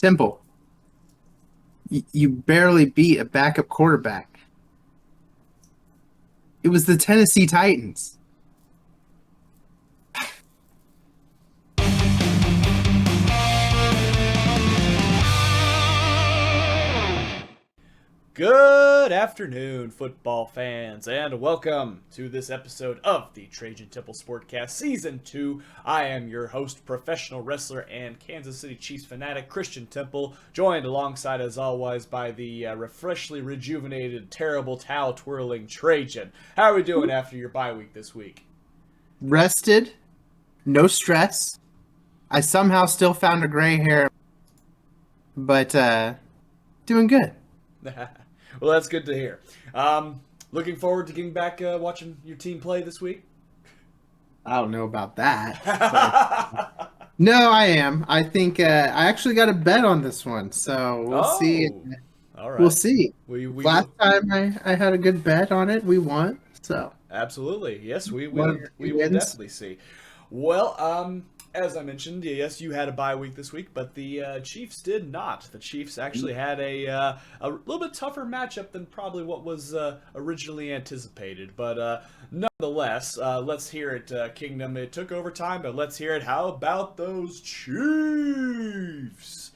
Temple, you barely beat a backup quarterback. It was the Tennessee Titans. Good afternoon, football fans, and welcome to this episode of the Trajan Temple Sportcast Season 2. I am your host, professional wrestler and Kansas City Chiefs fanatic, Christian Temple, joined alongside, as always, by the freshly rejuvenated, terrible towel-twirling Trajan. How are we doing after your bye week this week? Rested, no stress. I somehow still found a gray hair, but doing good. Well, that's good to hear. Looking forward to getting back watching your team play this week? I don't know about that. No, I am. I think I actually got a bet on this one, so we'll see. Oh, all We'll right. see. We Last time I had a good bet on it, we won. So Absolutely. Yes, we one will. of your We two will wins. definitely see. Well, as I mentioned, yes, you had a bye week this week, but the Chiefs did not. The Chiefs actually had a little bit tougher matchup than probably what was originally anticipated. But nonetheless, let's hear it, Kingdom. It took overtime, but let's hear it. How about those Chiefs?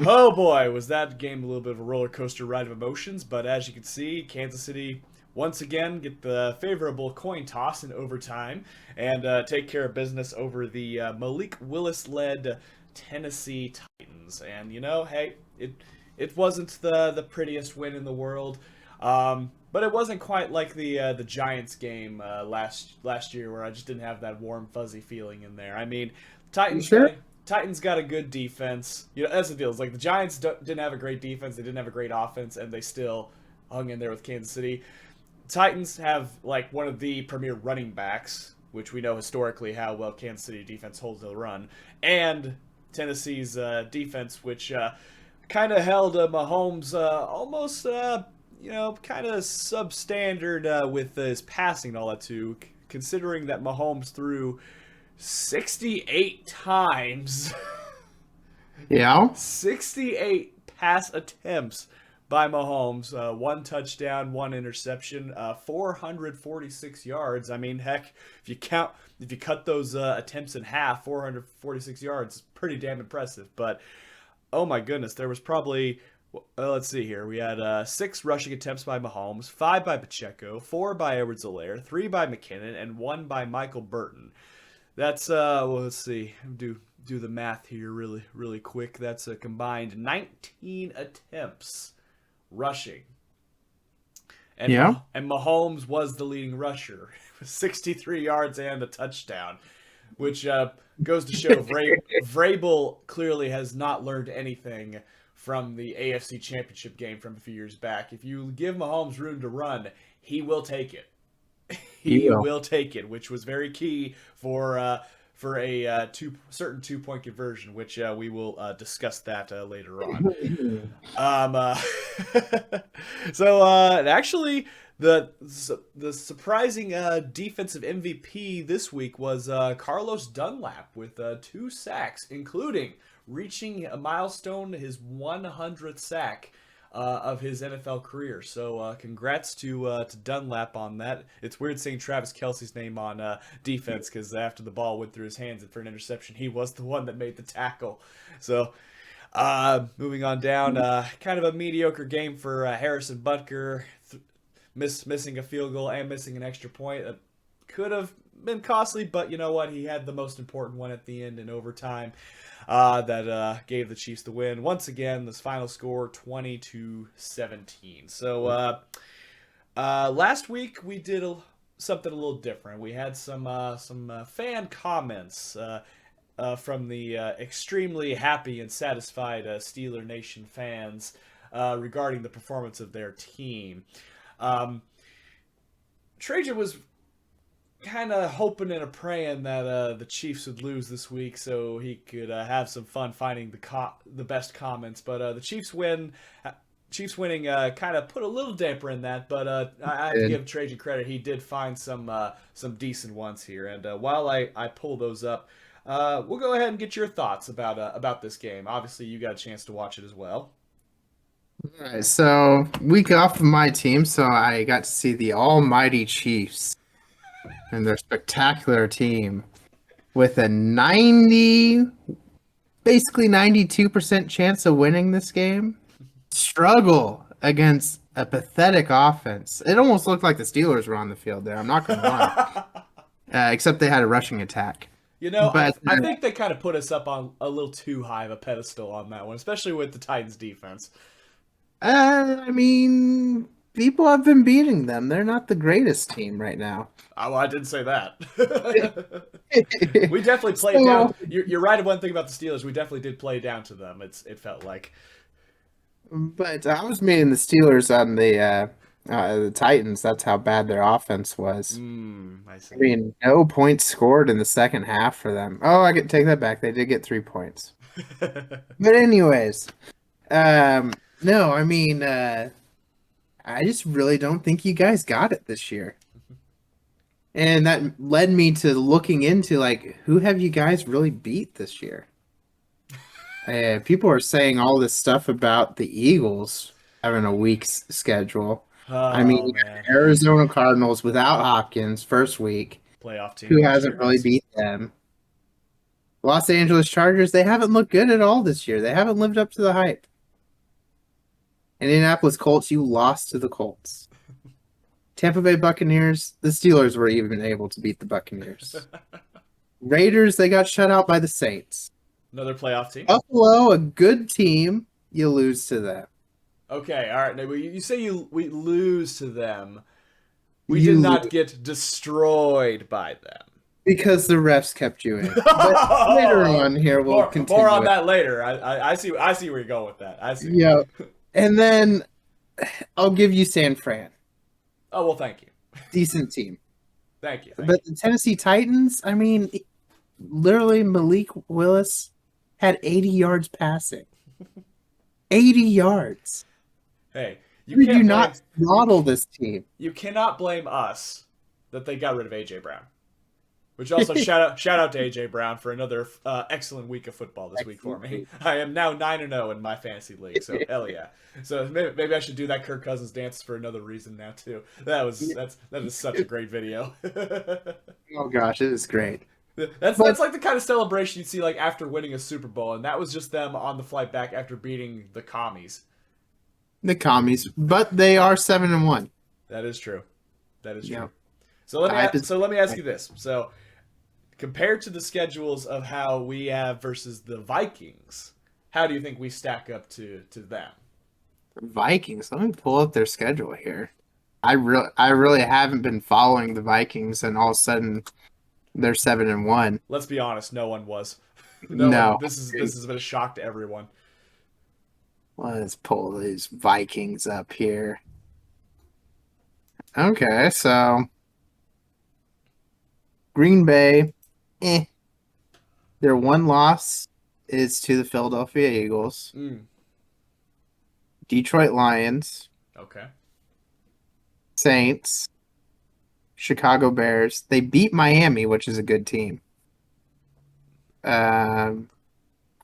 Oh boy, was that game a little bit of a roller coaster ride of emotions. But as you can see, Kansas City once again get the favorable coin toss in overtime and take care of business over the Malik Willis-led Tennessee Titans. And hey, it wasn't the prettiest win in the world, but it wasn't quite like the Giants game last year where I just didn't have that warm fuzzy feeling in there. I mean, You Titans got sure? a, Titans got a good defense. That's the deal. It's like the Giants didn't have a great defense, they didn't have a great offense, and they still hung in there with Kansas City. Titans have like one of the premier running backs, which we know historically how well Kansas City defense holds the run, and Tennessee's defense, which kind of held Mahomes almost, kind of substandard with his passing and all that too, considering that Mahomes threw 68 times. Yeah. 68 pass attempts by Mahomes, one touchdown, one interception, 446 yards. I mean, heck, if you cut those attempts in half, 446 yards, pretty damn impressive. But oh my goodness, there was probably let's see here. We had 6 rushing attempts by Mahomes, 5 by Pacheco, 4 by Edwards-Helaire, 3 by McKinnon, and 1 by Michael Burton. That's well, let's see. Do the math here really quick. That's a combined 19 attempts rushing. And Yeah. and Mahomes was the leading rusher, 63 yards and a touchdown, which goes to show Vrabel clearly has not learned anything from the AFC Championship game from a few years back. If you give Mahomes room to run, he will take it. You He will. will take it, which was very key for a certain 2 point conversion, which we will discuss that later on. Um, uh, actually, the surprising defensive MVP this week was Carlos Dunlap with 2 sacks, including reaching a milestone, his 100th sack of his NFL career. So congrats to Dunlap on that. It's weird seeing Travis Kelce's name on defense because after the ball went through his hands for an interception, he was the one that made the tackle. So moving on down, kind of a mediocre game for Harrison Butker, missing a field goal and missing an extra point. Could have been costly, but you know what? He had the most important one at the end in overtime that gave the Chiefs the win. Once again, this final score 20-17. So last week we did something a little different. We had some fan comments from the extremely happy and satisfied Steeler Nation fans regarding the performance of their team. Trajan was kind of hoping and a praying that the Chiefs would lose this week so he could have some fun finding the best comments. But the Chiefs win. Chiefs winning kind of put a little damper in that, but I have to Good. give Trajan credit. He did find some decent ones here. And while I pull those up, we'll go ahead and get your thoughts about this game. Obviously, you got a chance to watch it as well. All right, so week off of my team, so I got to see the almighty Chiefs and their spectacular team with a basically 92% chance of winning this game. Struggle against a pathetic offense. It almost looked like the Steelers were on the field there. I'm not going to lie. Except they had a rushing attack. I think they kind of put us up on a little too high of a pedestal on that one, especially with the Titans defense. I mean, people have been beating them. They're not the greatest team right now. Oh, I didn't say that. We definitely played down. You're right. One thing about the Steelers, we definitely did play down to them. It felt like. But I was meaning the Steelers on the Titans. That's how bad their offense was. I see. I mean, no points scored in the second half for them. Oh, I can take that back. They did get 3 points. But anyways, no, I mean, I just really don't think you guys got it this year. And that led me to looking into, like, who have you guys really beat this year? People are saying all this stuff about the Eagles having a weak schedule. I mean, Man. Arizona Cardinals without Hopkins first week. Playoff team. Who hasn't really beat them? Los Angeles Chargers, they haven't looked good at all this year. They haven't lived up to the hype. Indianapolis Colts, you lost to the Colts. Tampa Bay Buccaneers, the Steelers were even able to beat the Buccaneers. Raiders, they got shut out by the Saints. Another playoff team. Buffalo, a good team, you lose to them. Okay, all right. Now, you say we lose to them. We did not get destroyed by them. Because the refs kept you in. But later on here, we'll continue. More on that later. I see where you're going with that. I see. Yeah. And then I'll give you San Fran. Oh, well, thank you. Decent team. Thank you. But the Tennessee Titans, I mean, literally Malik Willis had 80 yards passing. 80 yards. Hey, you do not throttle this team. You cannot blame us that they got rid of A.J. Brown. Which also shout out to A.J. Brown for another excellent week of football this week for me. I am now 9-0 in my fantasy league, so hell yeah. So maybe I should do that Kirk Cousins dance for another reason now too. That is such a great video. Oh gosh, it is great. That's like the kind of celebration you'd see like after winning a Super Bowl, and that was just them on the flight back after beating the commies. The commies, but they are 7-1. That is true. That is true. Yeah. So let me ask you this. So compared to the schedules of how we have versus the Vikings, how do you think we stack up to them? Vikings. Let me pull up their schedule here. I really haven't been following the Vikings, and all of a sudden they're 7-1. Let's be honest, no one was. No. This has been a shock to everyone. Let's pull these Vikings up here. Okay, so Green Bay, their one loss is to the Philadelphia Eagles. Detroit Lions. Okay. Saints. Chicago Bears. They beat Miami, which is a good team.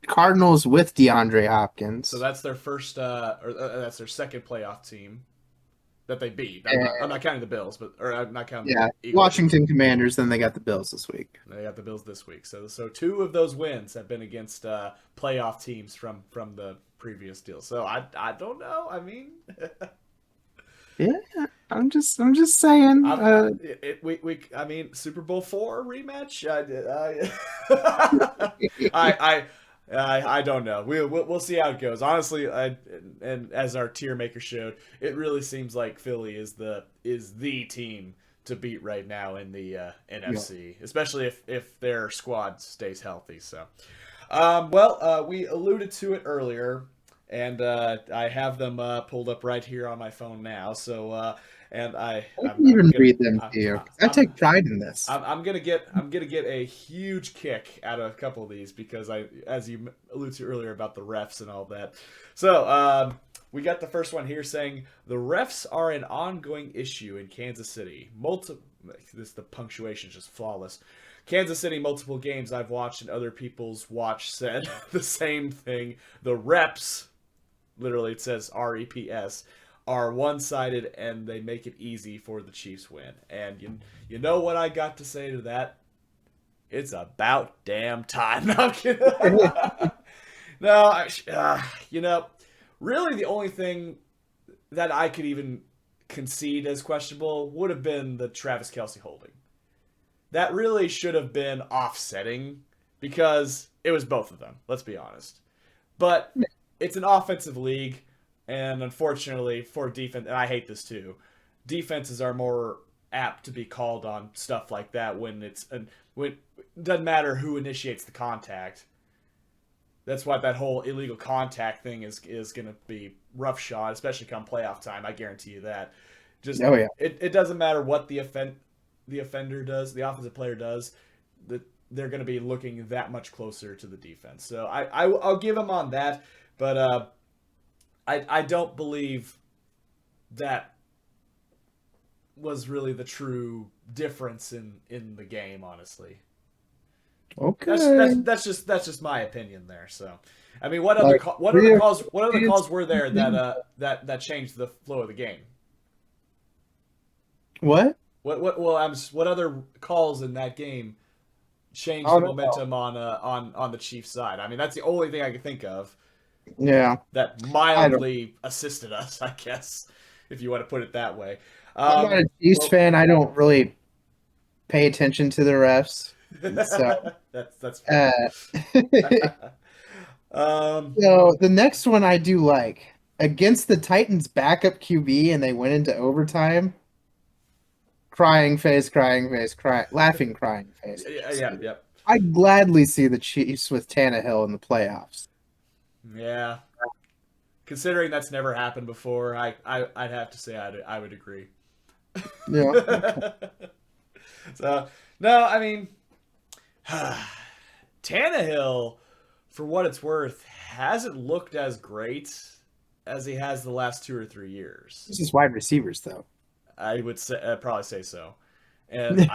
Cardinals with DeAndre Hopkins. So that's their first, that's their second playoff team that they beat. I'm not counting the Bills, I'm not counting the Eagles. Washington Commanders. Then they got the Bills this week. They got the Bills this week. So two of those wins have been against playoff teams from the previous deal. So I don't know. I mean, yeah, I'm just saying. I mean, Super Bowl IV rematch. I don't know. We'll see how it goes. Honestly, and as our tier maker showed, it really seems like Philly is the team to beat right now in the NFC, especially if their squad stays healthy. So, we alluded to it earlier, and I have them pulled up right here on my phone now. So. And I'm even read them to you. I take pride in this. I'm gonna get a huge kick out of a couple of these because as you alluded to earlier about the refs and all that. So we got the first one here saying the refs are an ongoing issue in Kansas City. The punctuation is just flawless. Kansas City, multiple games I've watched and other people's watch said the same thing. The reps, literally it says REPS, are one-sided and they make it easy for the Chiefs win. And you know what I got to say to that? It's about damn time. No, I'm kidding. No, really the only thing that I could even concede as questionable would have been the Travis Kelce holding. That really should have been offsetting because it was both of them, let's be honest. But it's an offensive league, and unfortunately for defense, and I hate this too, defenses are more apt to be called on stuff like that when it doesn't matter who initiates the contact. That's why that whole illegal contact thing is going to be roughshod, especially come playoff time. I guarantee you that. Just it doesn't matter what the offender does, the offensive player does, that they're going to be looking that much closer to the defense. So I'll give them on that, but I don't believe that was really the true difference in the game, honestly. Okay. That's just my opinion there. So, I mean, what other calls were there that changed the flow of the game? What? What other calls in that game changed the momentum on the Chiefs side? I mean, that's the only thing I can think of. Yeah. That mildly assisted us, I guess, if you want to put it that way. I'm not a Chiefs fan. I don't really pay attention to the refs. So that's fair. So the next one I do like, against the Titans backup QB and they went into overtime. Crying face, laughing, crying face. Yeah. I'd gladly see the Chiefs with Tannehill in the playoffs. Yeah. Considering that's never happened before, I'd have to say I would agree. Yeah. So, no, I mean, Tannehill, for what it's worth, hasn't looked as great as he has the last 2 or 3 years. This is wide receivers, though. I would probably say so. And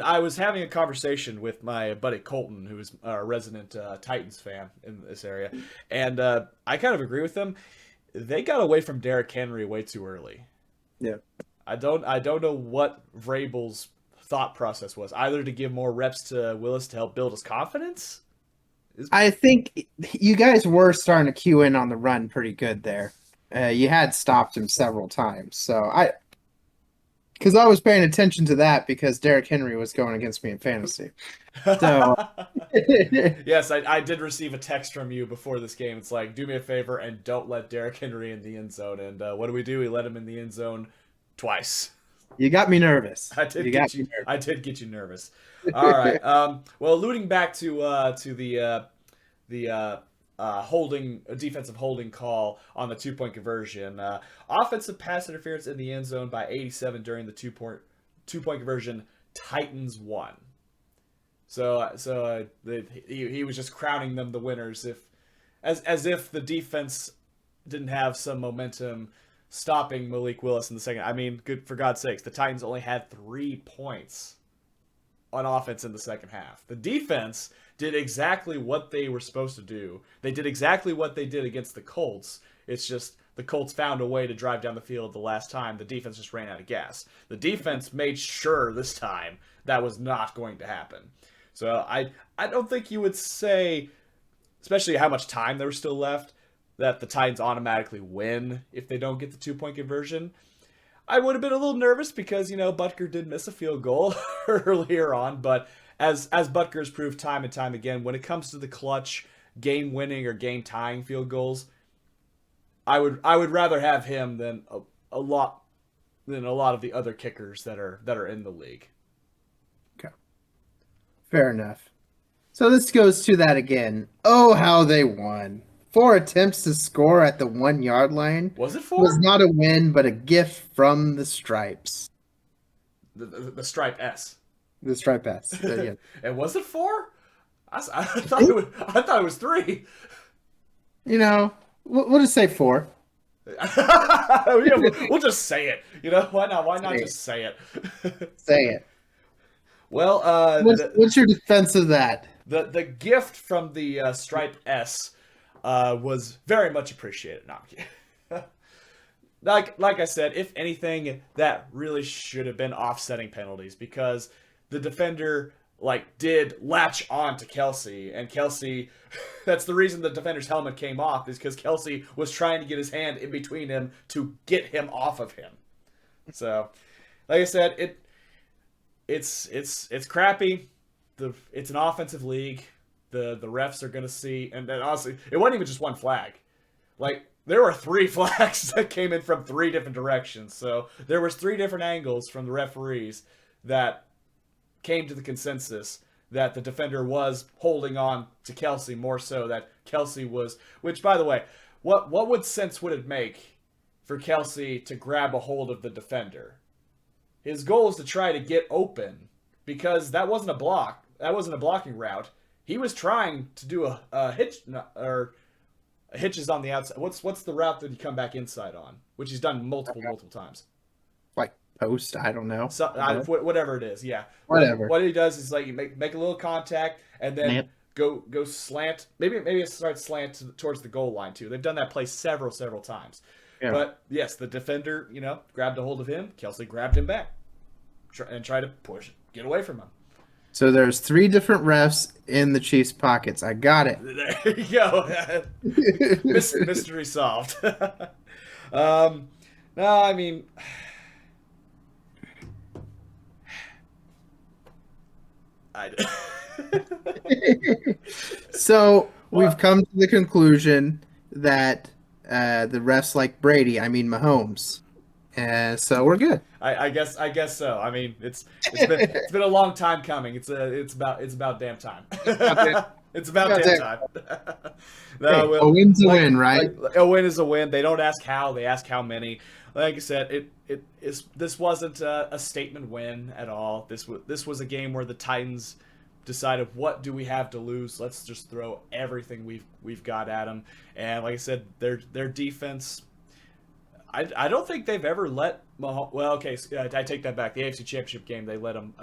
I was having a conversation with my buddy Colton, who is a resident Titans fan in this area, and I kind of agree with them. They got away from Derrick Henry way too early. Yeah. I don't know what Vrabel's thought process was. Either to give more reps to Willis to help build his confidence. I think you guys were starting to cue in on the run pretty good there. You had stopped him several times, so because I was paying attention to that because Derrick Henry was going against me in fantasy. So yes, I did receive a text from you before this game. It's like, do me a favor and don't let Derrick Henry in the end zone. And what do? We let him in the end zone twice. You got me nervous. I did get you nervous. All right. Well, alluding back to the defensive holding call on the 2-point conversion. Offensive pass interference in the end zone by 87 during the two-point conversion. Titans won. So he was just crowning them the winners, as if the defense didn't have some momentum stopping Malik Willis in the second. I mean, good for God's sakes, the Titans only had 3 points on offense in the second half. The defense did exactly what they were supposed to do. They did exactly what they did against the Colts. It's just the Colts found a way to drive down the field the last time. The defense just ran out of gas. The defense made sure this time that was not going to happen. So I don't think you would say, especially how much time there was still left, that the Titans automatically win if they don't get the 2-point conversion. I would have been a little nervous because, Butker did miss a field goal earlier on, but as Butker's proved time and time again, when it comes to the clutch, game-winning or game-tying field goals, I would rather have him than a lot of the other kickers that are in the league. Okay, fair enough. So this goes to that again. Oh, how they won! 4 attempts to score at the 1-yard line. Was it 4? Was not a win, but a gift from the Stripes. The Stripe S. The Stripe S. Yeah. And was it 4? I thought it was 3. We'll just say 4. We'll just say it. Why not? Why not just say it? Say it. Well, What's your defense of that? the gift from the Stripe S was very much appreciated. No, I'm kidding. Like I said, if anything, that really should have been offsetting penalties because the defender did latch on to Kelsey, and Kelsey that's the reason the defender's helmet came off is because Kelsey was trying to get his hand in between him to get him off of him. So, like I said, it's crappy. It's an offensive league. The refs are gonna see, and then honestly, it wasn't even just one flag. Like there were 3 flags that came in from 3 different directions. So there was 3 different angles from the referees that came to the consensus that the defender was holding on to Kelsey more so that Kelsey was. Which, by the way, what sense would it make for Kelsey to grab a hold of the defender? His goal is to try to get open because that wasn't a block. That wasn't a blocking route. He was trying to do a hitch or hitches on the outside. What's the route that you come back inside on, which he's done multiple times? Like post, I don't know. So, whatever it is, yeah. Whatever. What he does is you make a little contact and then go slant. Maybe it starts slant towards the goal line too. They've done that play several times. Yeah. But yes, the defender, grabbed a hold of him. Kelsey grabbed him back and tried to get away from him. So there's 3 different refs in the Chiefs' pockets. I got it. There you go. Mystery solved. No, I mean, So we've come to the conclusion that the refs like Brady. I mean Mahomes. So we're good. I guess so. I mean, it's been a long time coming. It's about damn time. It's about damn time. No, a win's a win, right? A win is a win. They don't ask how; they ask how many. Like I said, this wasn't a statement win at all. This was a game where the Titans decided, what do we have to lose? Let's just throw everything we've got at them. And like I said, their defense. I don't think they've ever let Mahomes. Well, okay, I take that back. The AFC Championship game, they let them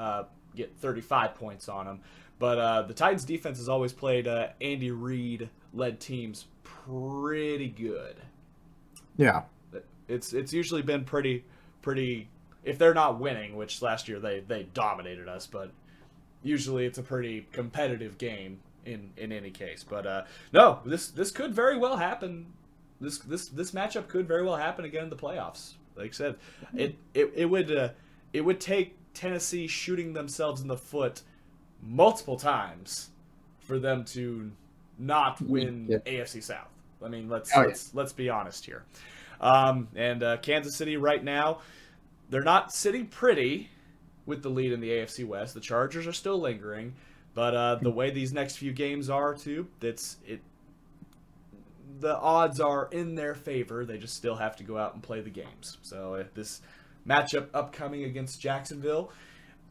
get 35 points on them. But the Titans' defense has always played Andy Reid-led teams pretty good. Yeah, it's usually been pretty. If they're not winning, which last year they dominated us, but usually it's a pretty competitive game in any case. But no, this could very well happen. This matchup could very well happen again in the playoffs. Like I said, it would take Tennessee shooting themselves in the foot multiple times for them to not win AFC South. I mean, let's be honest here. And Kansas City right now, they're not sitting pretty with the lead in the AFC West. The Chargers are still lingering, but the way these next few games are too, the odds are in their favor. They just still have to go out and play the games. So this matchup upcoming against Jacksonville,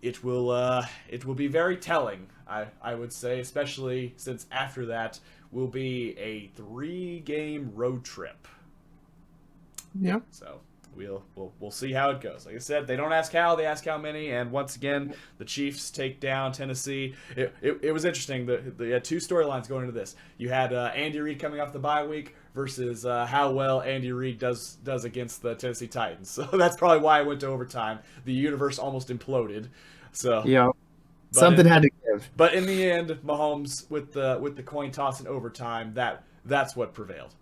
it will be very telling, I would say, especially since after that will be a 3-game road trip. Yeah. So we'll see how it goes. Like I said, they don't ask how, they ask how many. And once again, the Chiefs take down Tennessee. It was interesting. They had 2 storylines going into this. You had Andy Reid coming off the bye week versus how well Andy Reid does against the Tennessee Titans. So that's probably why I went to overtime. The universe almost imploded. So yeah, something had to give. But in the end, Mahomes with the coin toss in overtime, that's what prevailed.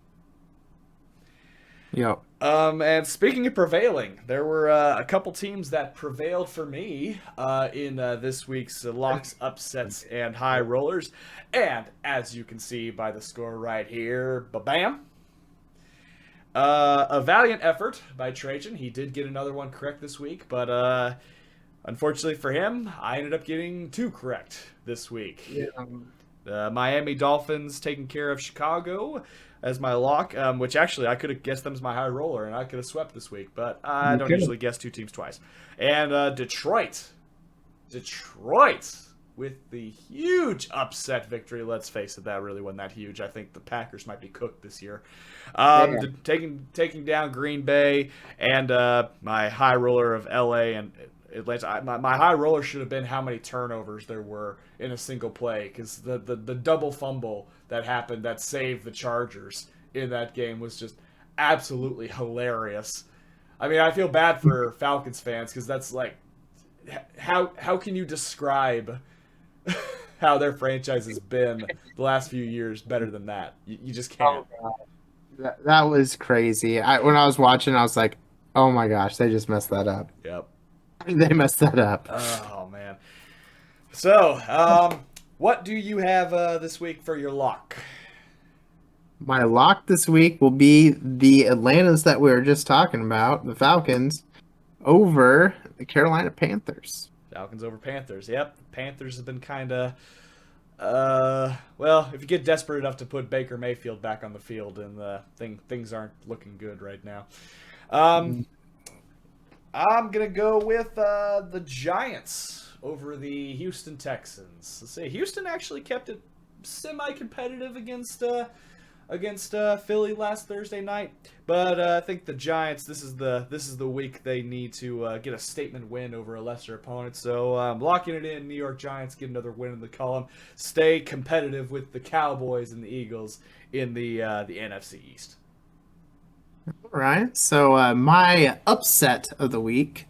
Yeah. And speaking of prevailing, there were a couple teams that prevailed for me in this week's locks, upsets, and high rollers. And as you can see by the score right here, ba-bam. A valiant effort by Trajan. He did get another one correct this week, but unfortunately for him, I ended up getting 2 correct this week. Yeah. The Miami Dolphins taking care of Chicago as my lock, which actually I could have guessed them as my high roller, and I could have swept this week, but I don't usually guess 2 teams twice. And Detroit with the huge upset victory. Let's face it, that really wasn't that huge. I think the Packers might be cooked this year. Taking down Green Bay, and my high roller of LA, and Atlanta. My high roller should have been how many turnovers there were in a single play, because the double fumble that happened that saved the Chargers in that game was just absolutely hilarious. I mean, I feel bad for Falcons fans because that's like, how can you describe how their franchise has been the last few years better than that? You just can't. Oh, God. That was crazy. When I was watching, I was like, "Oh my gosh, they just messed that up. Yep. They messed that up." Oh man. So, what do you have this week for your lock? My lock this week will be the Atlantas that we were just talking about, the Falcons, over the Carolina Panthers. Falcons over Panthers. Yep, Panthers have been kind of. Well, if you get desperate enough to put Baker Mayfield back on the field, and things aren't looking good right now. I'm gonna go with the Giants over the Houston Texans. Let's see, Houston actually kept it semi-competitive against Philly last Thursday night, but I think the Giants. This is the week they need to get a statement win over a lesser opponent. So locking it in. New York Giants get another win in the column. Stay competitive with the Cowboys and the Eagles in the NFC East. All right. So my upset of the week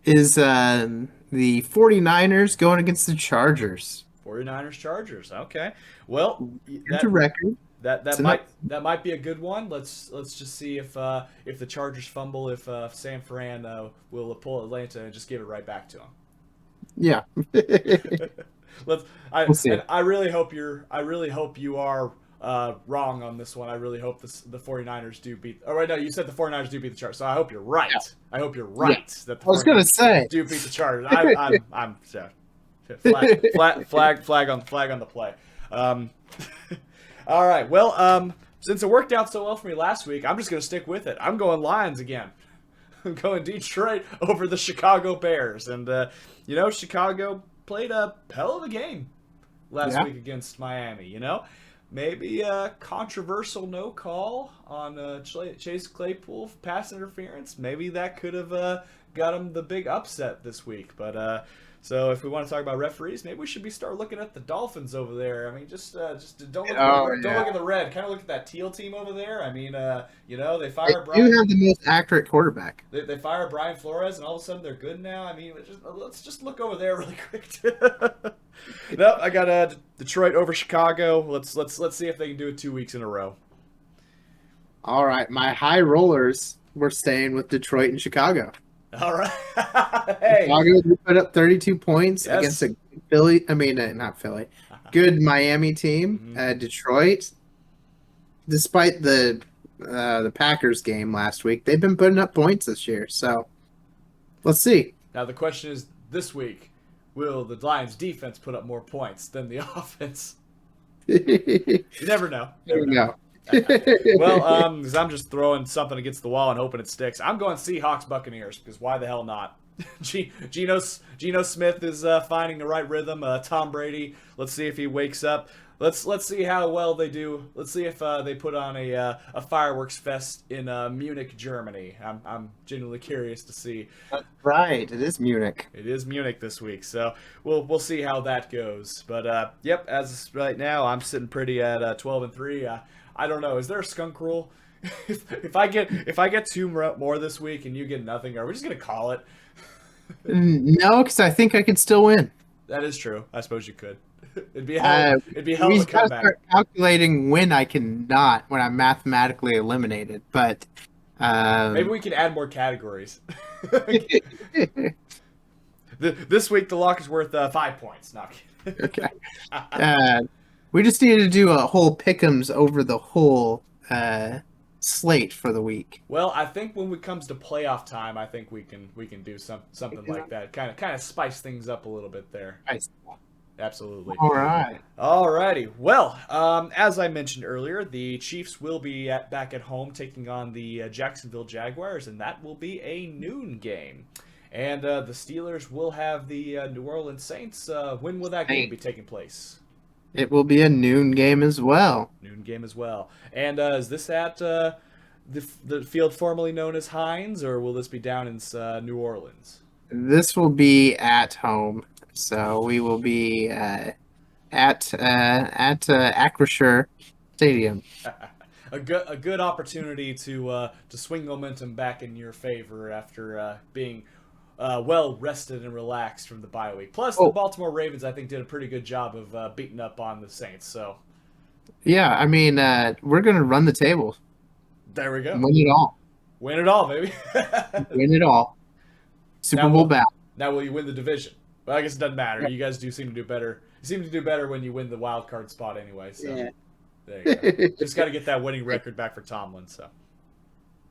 is the 49ers going against the Chargers. 49ers Chargers. Okay. Well, It's a record. that might be a good one. Let's just see if the Chargers fumble, if San Fran will pull Atlanta and just give it right back to them. Yeah. We'll see. And I really hope you are wrong on this one. I really hope the 49ers do beat. Oh wait, no, you said the 49ers do beat the Chargers. So I hope you're right. Yeah. I hope you're right that the I was gonna 49ers say. do beat the Chargers. I'm flag on the play. All right. Well, since it worked out so well for me last week, I'm just going to stick with it. I'm going Lions again. I'm going Detroit over the Chicago Bears. And, Chicago played a hell of a game last week against Miami, Maybe a controversial no call on Chase Claypool pass interference. Maybe that could have got him the big upset this week. But so if we want to talk about referees, maybe we should start looking at the Dolphins over there. I mean, just don't look at the red. Kind of look at that teal team over there. I mean, they fire Brian. You have the most accurate quarterback. They fire Brian Flores, and all of a sudden they're good now. I mean, let's just look over there really quick. No, I got Detroit over Chicago. Let's see if they can do it 2 weeks in a row. All right, my high rollers were staying with Detroit and Chicago. All right. Hey. Chicago put up 32 points against a Philly. I mean, not Philly. Good Miami team. Mm-hmm. Detroit, despite the Packers game last week, they've been putting up points this year. So let's see. Now the question is, this week, will the Lions defense put up more points than the offense? You never know. There we go. Well, because I'm just throwing something against the wall and hoping it sticks. I'm going Seahawks Buccaneers, because why the hell not? Geno Smith is finding the right rhythm. Tom Brady, let's see if he wakes up. Let's see how well they do. Let's see if they put on a fireworks fest in Munich, Germany. I'm genuinely curious to see. That's right, it is Munich. It is Munich this week, so we'll see how that goes. But yep, as right now, I'm sitting pretty at 12-3. I don't know. Is there a skunk rule? if I get two more this week and you get nothing, are we just gonna call it? No, because I think I could still win. That is true. I suppose you could. It'd be hell of a comeback. Start calculating when I cannot, when I'm mathematically eliminated. But maybe we can add more categories. This week the lock is worth 5 points. No, okay. We just needed to do a whole pick'ems over the whole slate for the week. Well, I think when it comes to playoff time, I think we can do something like that. Kind of spice things up a little bit there. Nice. Absolutely. All right. Alrighty. Well, as I mentioned earlier, the Chiefs will be back at home taking on the Jacksonville Jaguars, and that will be a noon game. And the Steelers will have the New Orleans Saints. When will that game be taking place? It will be a noon game as well. Noon game as well. And is this at the field formerly known as Heinz, or will this be down in New Orleans? This will be at home, so we will be at Acrisure Stadium. A good opportunity to swing momentum back in your favor after being well rested and relaxed from the bye week. Plus, the Oh, Baltimore Ravens, I think, did a pretty good job of beating up on the Saints. So yeah. I mean, we're gonna run the table, there we go. win it all, Win it all, baby. win it all. Super now, Bowl will bound. now will you win the division? Well, I guess it doesn't matter. You guys do seem to do better. You seem to do better when you win the wild card spot anyway. So Yeah. there you go. Just got to get that winning record back for Tomlin. So.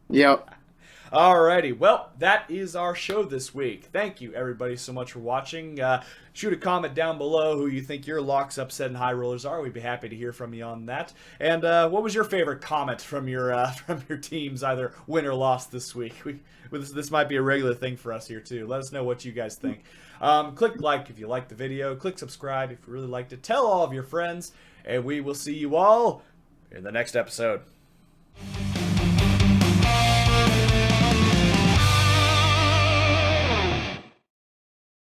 Yep. Alrighty, well, that is our show this week. Thank you, everybody, so much for watching. Shoot a comment down below who you think your locks, upset, and high rollers are. We'd be happy to hear from you on that. And what was your favorite comment from your teams, either win or loss this week? This might be a regular thing for us here too. Let us know what you guys think. Click like if you liked the video. Click subscribe if you really liked it. Tell all of your friends, and we will see you all in the next episode.